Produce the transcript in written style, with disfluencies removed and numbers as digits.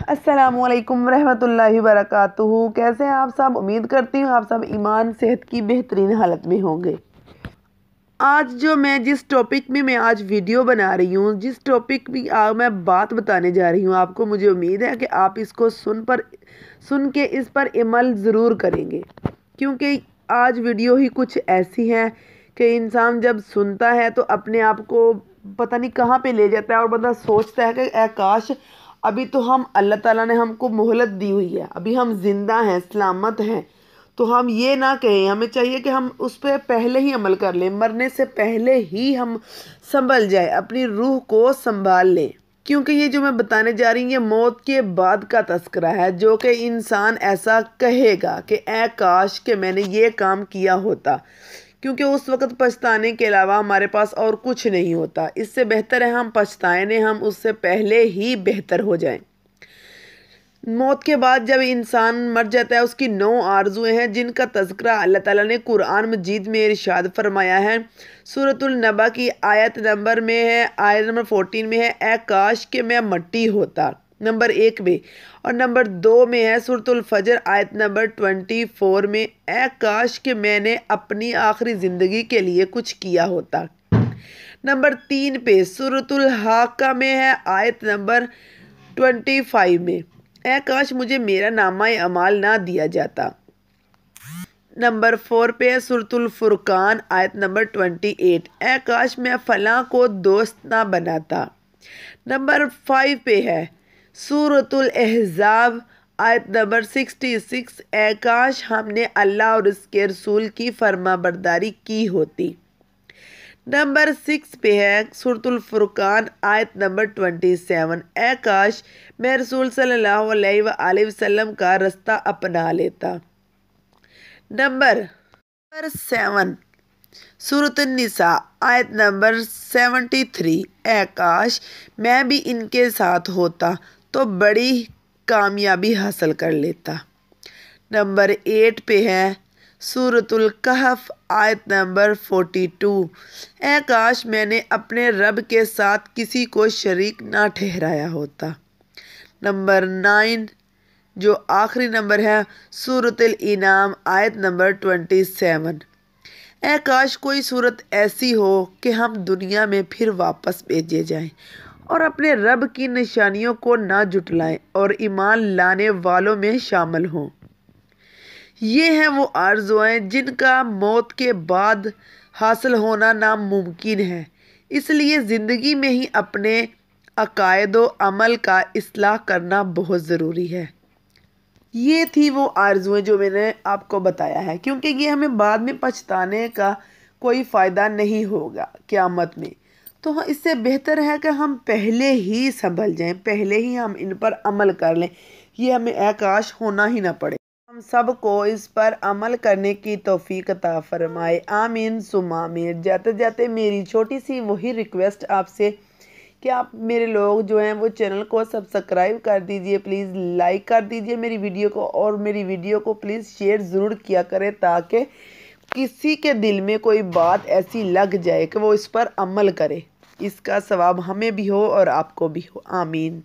السلام علیکم ورحمۃ اللہ وبرکاتہ۔ کیسے ہیں آپ سب؟ امید کرتی ہوں آپ سب ایمان صحت کی بہترین حالت میں ہوں گے۔ آج جس ٹاپک میں آج ویڈیو بنا رہی ہوں، جس ٹاپک میں بات بتانے جا رہی ہوں آپ کو، مجھے امید ہے کہ آپ اس کو سن کے اس پر عمل ضرور کریں گے، کیونکہ آج ویڈیو ہی کچھ ایسی ہے کہ انسان جب سنتا ہے تو اپنے آپ کو پتہ نہیں کہاں پہ لے جاتا ہے، اور بندہ سوچتا ہے کہ اے کاش ابھی تو اللہ تعالیٰ نے ہم کو مہلت دی ہوئی ہے، ابھی ہم زندہ ہیں، سلامت ہیں، تو ہم یہ نہ کہیں، ہمیں چاہیے کہ ہم اس پہ پہلے ہی عمل کر لیں، مرنے سے پہلے ہی ہم سنبھل جائیں، اپنی روح کو سنبھال لیں، کیونکہ یہ جو میں بتانے جا رہی ہوں یہ موت کے بعد کا تذکرہ ہے، جو کہ انسان ایسا کہے گا کہ اے کاش کہ میں نے یہ کام کیا ہوتا، کیونکہ اس وقت پچھتانے کے علاوہ ہمارے پاس اور کچھ نہیں ہوتا۔ اس سے بہتر ہے ہم پچھتائیں نہیں، ہم اس سے پہلے ہی بہتر ہو جائیں۔ موت کے بعد جب انسان مر جاتا ہے، اس کی 9 آرزویں ہیں جن کا تذکرہ اللہ تعالیٰ نے قرآن مجید میں ارشاد فرمایا ہے۔ سورۃ النبا کی آیت نمبر 14 میں ہے، اے کاش کہ میں مٹی ہوتا، نمبر 1 میں، اور نمبر 2 میں ہے سورۃ الفجر آیت نمبر 24 میں، اے کاش کہ میں نے اپنی آخری زندگی کے لیے کچھ کیا ہوتا۔ نمبر 3 پہ سورۃ الحاقہ میں ہے آیت نمبر 25 میں، اے کاش مجھے میرا نامہ اعمال نہ دیا جاتا۔ نمبر 4 پہ ہے سورۃ الفرقان آیت نمبر 28، اے کاش میں فلاں کو دوست نہ بناتا۔ نمبر 5 پہ ہے سورۃ الاحزاب آیت نمبر 66، اے کاش ہم نے اللہ اور اس کے رسول کی فرما برداری کی ہوتی۔ نمبر 6 پہ ہے سورۃ الفرقان آیت نمبر 27، اے کاش میں رسول صلی اللہ علیہ وآلہ وسلم کا رستہ اپنا لیتا۔ نمبر 7 سورۃ النساء آیت نمبر 73، اے کاش میں بھی ان کے ساتھ ہوتا تو بڑی کامیابی حاصل کر لیتا۔ نمبر 8 پہ ہے سورۃ الکہف آیت نمبر 42، اے کاش میں نے اپنے رب کے ساتھ کسی کو شریک نہ ٹھہرایا ہوتا۔ نمبر 9 جو آخری نمبر ہے سورۃ الانعام آیت نمبر 27، اے کاش کوئی صورت ایسی ہو کہ ہم دنیا میں پھر واپس بھیجے جائیں اور اپنے رب کی نشانیوں کو نہ جھٹلائیں اور ایمان لانے والوں میں شامل ہوں۔ یہ ہیں وہ آرزوئیں جن کا موت کے بعد حاصل ہونا ناممکن ہے، اس لیے زندگی میں ہی اپنے عقائد و عمل کا اصلاح کرنا بہت ضروری ہے۔ یہ تھی وہ آرزوئیں جو میں نے آپ کو بتایا ہے، کیونکہ یہ ہمیں بعد میں پچھتانے کا کوئی فائدہ نہیں ہوگا قیامت میں، تو اس سے بہتر ہے کہ ہم پہلے ہی سنبھل جائیں، پہلے ہی ہم ان پر عمل کر لیں، یہ ہمیں اے کاش ہونا ہی نہ پڑے۔ ہم سب کو اس پر عمل کرنے کی توفیق عطا فرمائے، آمین ثم آمین۔ جاتے جاتے میری چھوٹی سی وہی ریکویسٹ آپ سے کہ آپ میرے لوگ جو ہیں وہ چینل کو سبسکرائب کر دیجئے، پلیز لائک کر دیجئے میری ویڈیو کو، اور میری ویڈیو کو پلیز شیئر ضرور کیا کریں، تاکہ کسی کے دل میں کوئی بات ایسی لگ جائے کہ وہ اس پر عمل کرے، اس کا ثواب ہمیں بھی ہو اور آپ کو بھی ہو، آمین۔